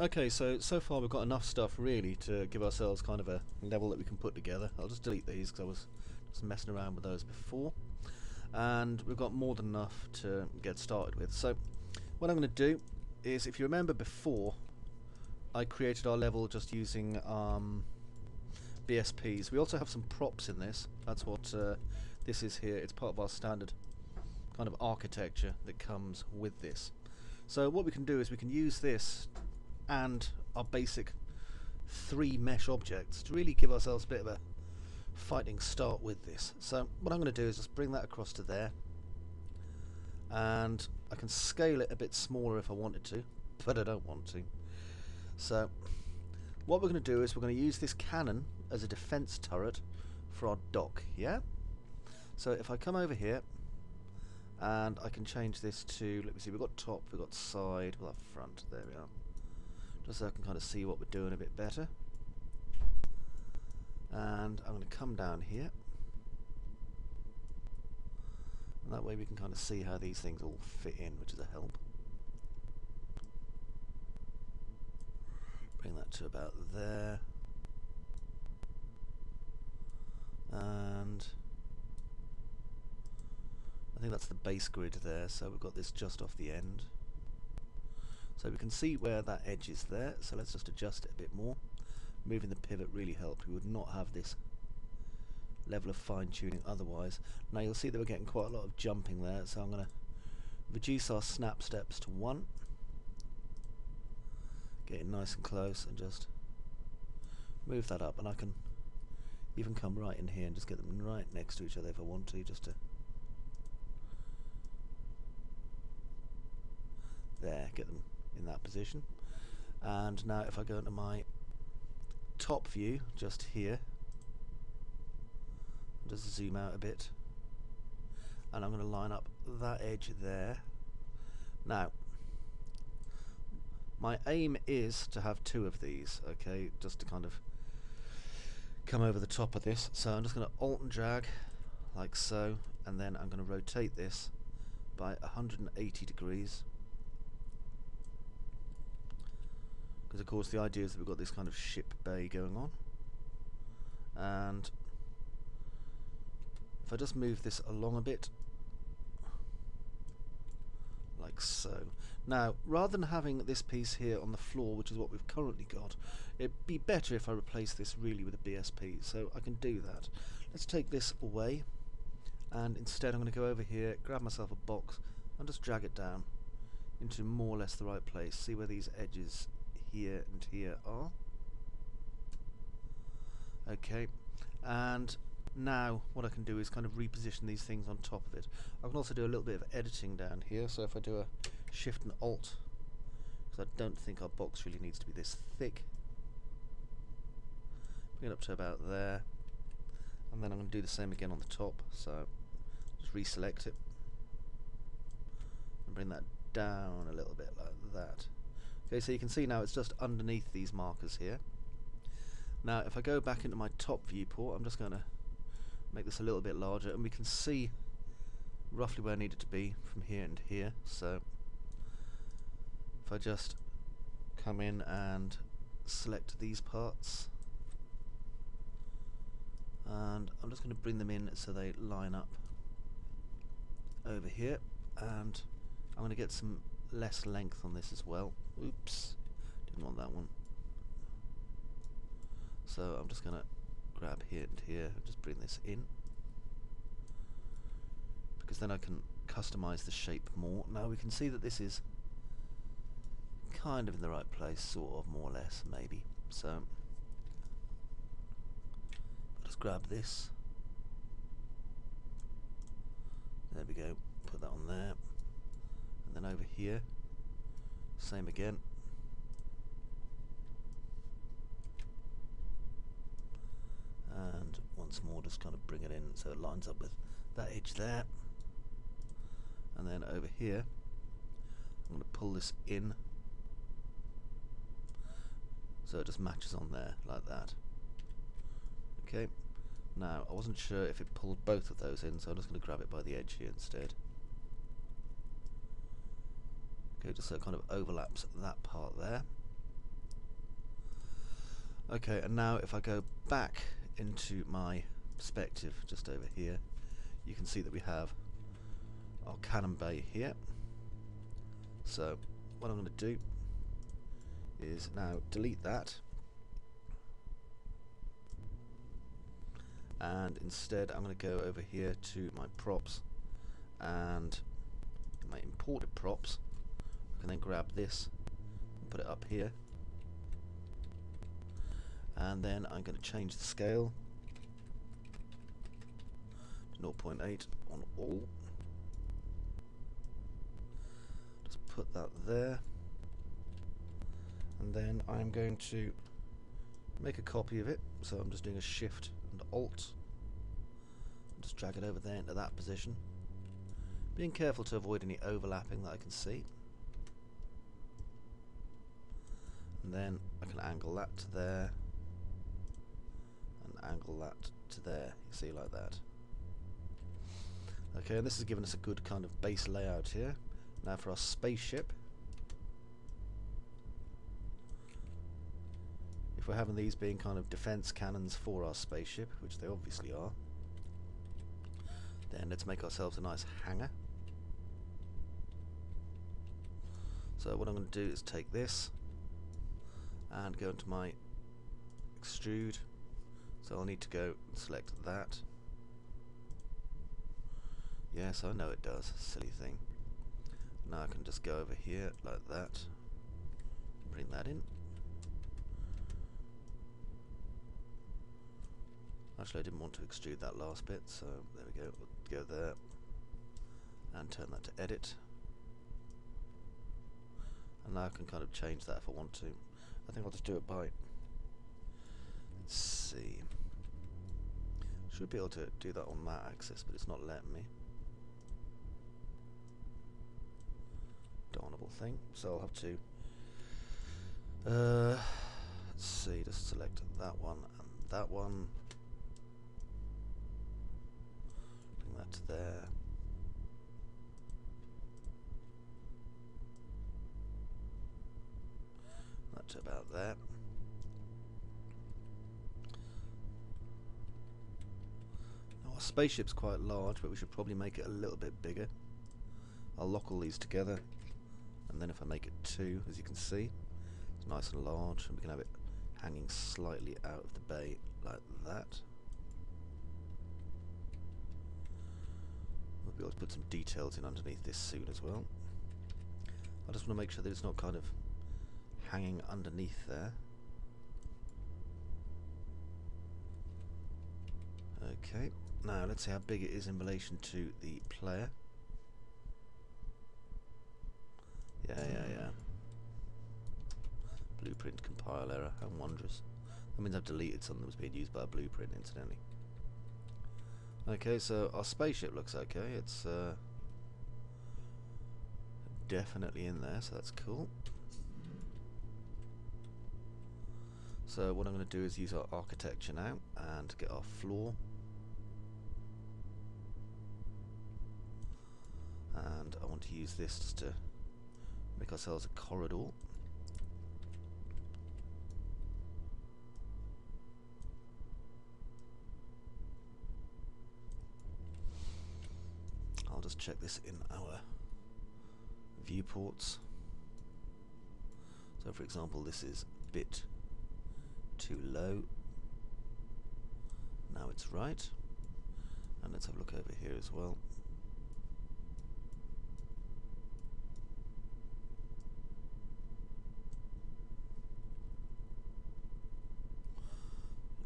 Okay, so far we've got enough stuff really to give ourselves kind of a level that we can put together. I'll just delete these because I was just messing around with those before. And we've got more than enough to get started with. So what I'm going to do is, if you remember before, I created our level just using BSPs. We also have some props in this. That's what this is here. It's part of our standard kind of architecture that comes with this. So what we can do is we can use this and our basic 3 mesh objects to really give ourselves a bit of a fighting start with this. So what I'm going to do is just bring that across to there, and I can scale it a bit smaller if I wanted to, but I don't want to. So what we're going to do is we're going to use this cannon as a defense turret for our dock. Yeah, so if I come over here and I can change this to, let me see, we've got top, we've got side, we'll have front, there we are, just so I can kind of see what we're doing a bit better. And I'm going to come down here, and that way we can kind of see how these things all fit in, which is a help. Bring that to about there, and I think that's the base grid there, so we've got this just off the end. So we can see where that edge is there, so let's just adjust it a bit more. Moving the pivot really helped. We would not have this level of fine-tuning otherwise. Now you'll see that we're getting quite a lot of jumping there, so I'm going to reduce our snap steps to 1. Get it nice and close and just move that up, and I can even come right in here and just get them right next to each other if I want to, just to there, get them in that position. And now if I go into my top view just here, just zoom out a bit, and I'm going to line up that edge there. Now my aim is to have 2 of these, okay, just to kind of come over the top of this. So I'm just going to alt and drag like so, and then I'm going to rotate this by 180 degrees. Because of course the idea is that we've got this kind of ship bay going on, and if I just move this along a bit like so. Now rather than having this piece here on the floor, which is what we've currently got, it'd be better if I replace this really with a BSP, so I can do that. Let's take this away, and instead I'm going to go over here, grab myself a box and just drag it down into more or less the right place. See where these edges here and here are. Okay, and now what I can do is kind of reposition these things on top of it. I can also do a little bit of editing down here, so if I do a shift and alt, because I don't think our box really needs to be this thick, bring it up to about there, and then I'm going to do the same again on the top, so just reselect it and bring that down a little bit like that. Okay, so you can see now it's just underneath these markers here. Now if I go back into my top viewport, I'm just going to make this a little bit larger, and we can see roughly where I need it to be from here and here. So if I just come in and select these parts, and I'm just going to bring them in so they line up over here, and I'm going to get some less length on this as well. Oops, didn't want that one. So I'm just going to grab here and here and just bring this in, because then I can customize the shape more. Now we can see that this is kind of in the right place, sort of, more or less, maybe. So I'll just grab this, there we go, put that on there, and then over here same again, and once more just kind of bring it in so it lines up with that edge there, and then over here I'm going to pull this in so it just matches on there like that. Okay, now I wasn't sure if it pulled both of those in, so I'm just going to grab it by the edge here instead. Okay, just so it kind of overlaps that part there. Okay, and now if I go back into my perspective just over here, you can see that we have our cannon bay here. So what I'm going to do is now delete that, and instead I'm going to go over here to my props and my imported props. I can then grab this and put it up here, and then I'm going to change the scale to 0.8 on all. Just put that there, and then I'm going to make a copy of it. So I'm just doing a Shift and Alt, just drag it over there into that position, being careful to avoid any overlapping that I can see. And then I can angle that to there and angle that to there, you see, like that. Okay, and this has given us a good kind of base layout here. Now for our spaceship, if we're having these being kind of defense cannons for our spaceship, which they obviously are, then let's make ourselves a nice hangar. So what I'm going to do is take this and go into my extrude. So I'll need to go and select that. Yes, I know it does, silly thing. Now I can just go over here like that, bring that in. Actually, I didn't want to extrude that last bit, so there we go. We'll go there and turn that to edit. And now I can kind of change that if I want to. I think I'll just do it by, let's see, should be able to do that on that axis, but it's not letting me. Darnable thing. So I'll have to let's see, just select that one and that one, bring that to there, that to about there. Now our spaceship's quite large, but we should probably make it a little bit bigger. I'll lock all these together, and then if I make it 2, as you can see, it's nice and large, and we can have it hanging slightly out of the bay like that. We'll be able to put some details in underneath this soon as well. I just want to make sure that it's not kind of hanging underneath there. Okay, now let's see how big it is in relation to the player. Yeah. Blueprint compile error, how wondrous. That means I've deleted something that was being used by a blueprint, incidentally. Okay, so our spaceship looks okay. It's definitely in there, so that's cool. So what I'm going to do is use our architecture now and get our floor. And I want to use this just to make ourselves a corridor. I'll just check this in our viewports. So for example, this is a bit too low. Now it's right. And let's have a look over here as well.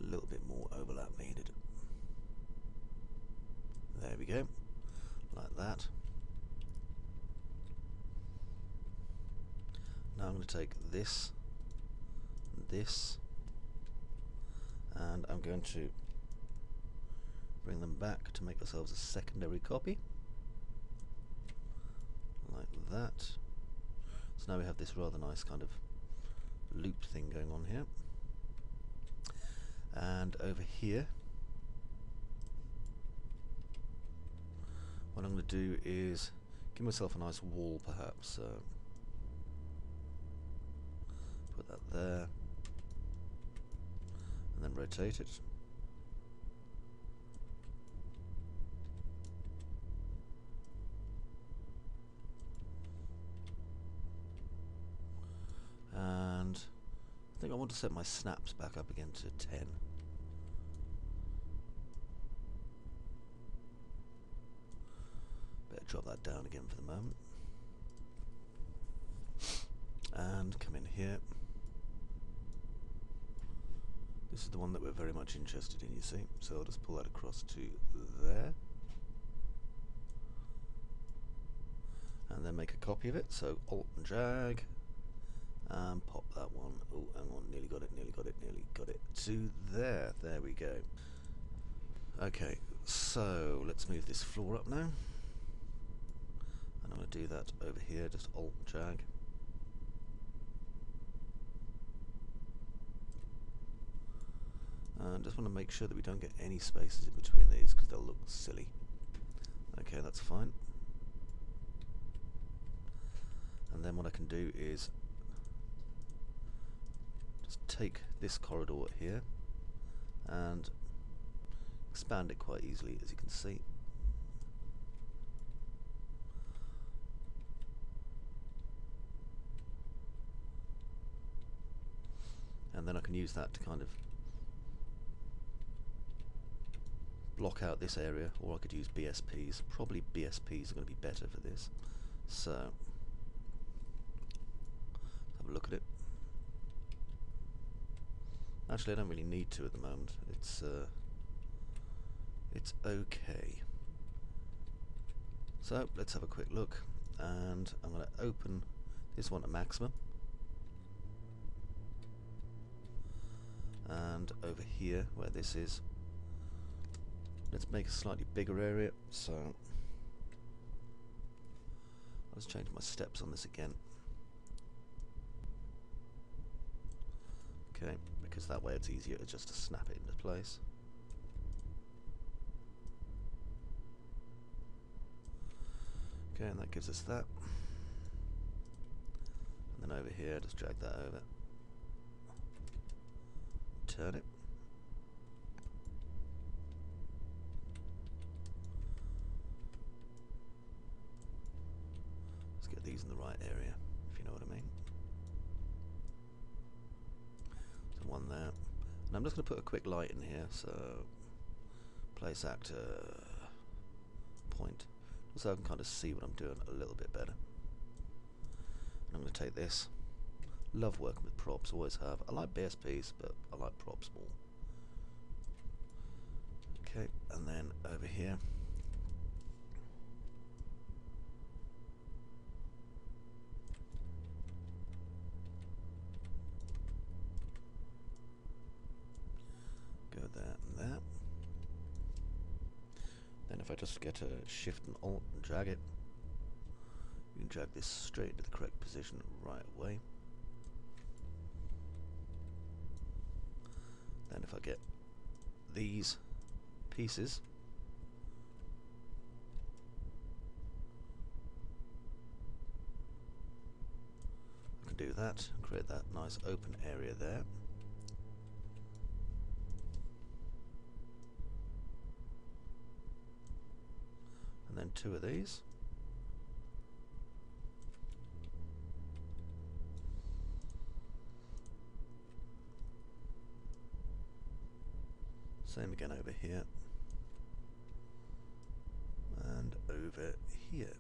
A little bit more overlap needed. There we go. Like that. Now I'm going to take this and this, and I'm going to bring them back to make ourselves a secondary copy like that. So now we have this rather nice kind of loop thing going on here, and over here what I'm going to do is give myself a nice wall, perhaps. Put that there. rotate it. And I think I want to set my snaps back up again to 10. Better drop that down again for the moment. And come in here. This is the one that we're very much interested in, you see. So I'll just pull that across to there. And then make a copy of it. So Alt and drag. And pop that one. Oh, hang on, nearly got it, nearly got it, nearly got it. To there. There we go. Okay, so let's move this floor up now. And I'm going to do that over here, just Alt and drag. And just want to make sure that we don't get any spaces in between these because they'll look silly. Okay, that's fine. And then what I can do is just take this corridor here and expand it quite easily, as you can see. And then I can use that to kind of block out this area, or I could use BSPs. Probably BSPs are going to be better for this. So, let's have a look at it. Actually, I don't really need to at the moment. It's okay. So, let's have a quick look. And I'm going to open this one to maximum. And over here, where this is, let's make a slightly bigger area. So let's change my steps on this again. Okay, because that way it's easier just to snap it into place. Okay, and that gives us that. And then over here, just drag that over. Turn it. These in the right area, if you know what I mean. So one there, and I'm just going to put a quick light in here. So place actor point, so I can kind of see what I'm doing a little bit better. And I'm going to take this. Love working with props, always have. I like BSPs, but I like props more. Okay, and then over here. Go there and there. Then if I just get a Shift and Alt and drag it, you can drag this straight into the correct position right away. Then if I get these pieces, I can do that and create that nice open area there. And then two of these. Same again over here. And over here.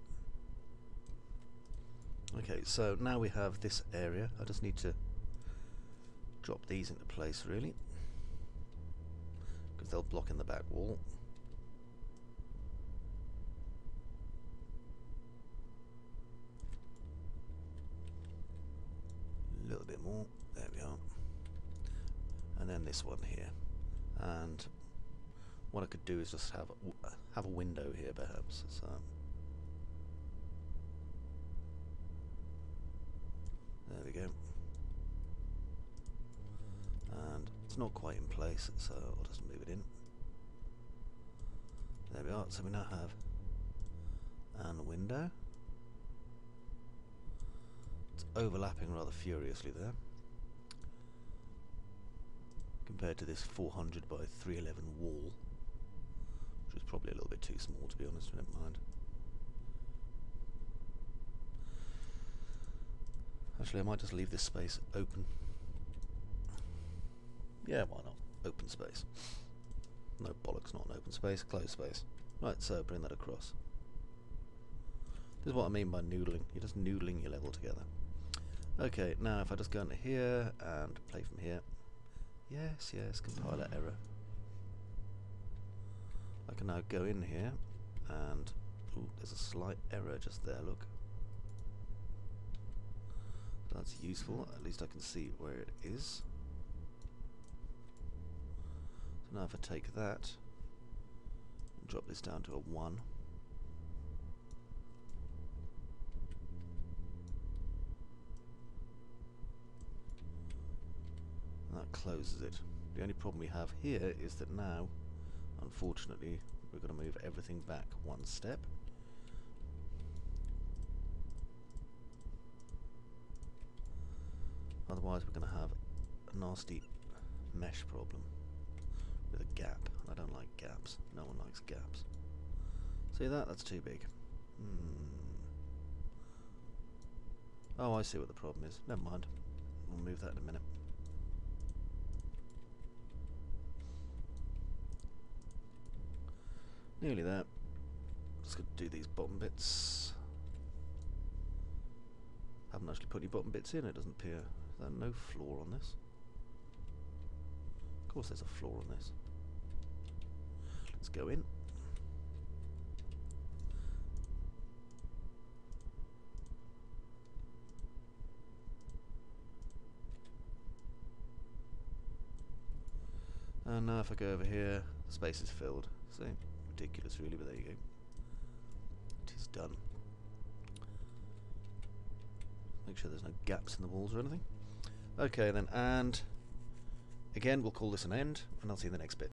Okay, so now we have this area. I just need to drop these into place really, because they'll block in the back wall. A little bit more. There we are. And then this one here. And what I could do is just have a window here, perhaps. So there we go. And it's not quite in place, so I'll just move it in. There we are. So we now have a window. It's overlapping rather furiously there. compared to this 400 by 311 wall, which is probably a little bit too small, to be honest. Never mind. Actually, I might just leave this space open. Yeah, why not? Open space. No bollocks, not an open space, closed space. Right, so bring that across. This is what I mean by noodling. You're just noodling your level together. Okay, now if I just go into here and play from here. Yes, yes, compiler error. I can now go in here and... ooh, there's a slight error just there, look. So that's useful, at least I can see where it is. So now if I take that and drop this down to a 1. That closes it. The only problem we have here is that now, unfortunately, we're going to move everything back one step. Otherwise we're going to have a nasty mesh problem with a gap. I don't like gaps. No one likes gaps. See that? That's too big. Oh, I see what the problem is. Never mind. We'll move that in a minute. Nearly there. Just going to do these bottom bits. Haven't actually put any bottom bits in, it doesn't appear. Is there no floor on this? Of course there's a floor on this. Let's go in. And now if I go over here, the space is filled. See? Ridiculous really, but there you go. It is done. Make sure there's no gaps in the walls or anything. Okay then, and again we'll call this an end, and I'll see you in the next bit.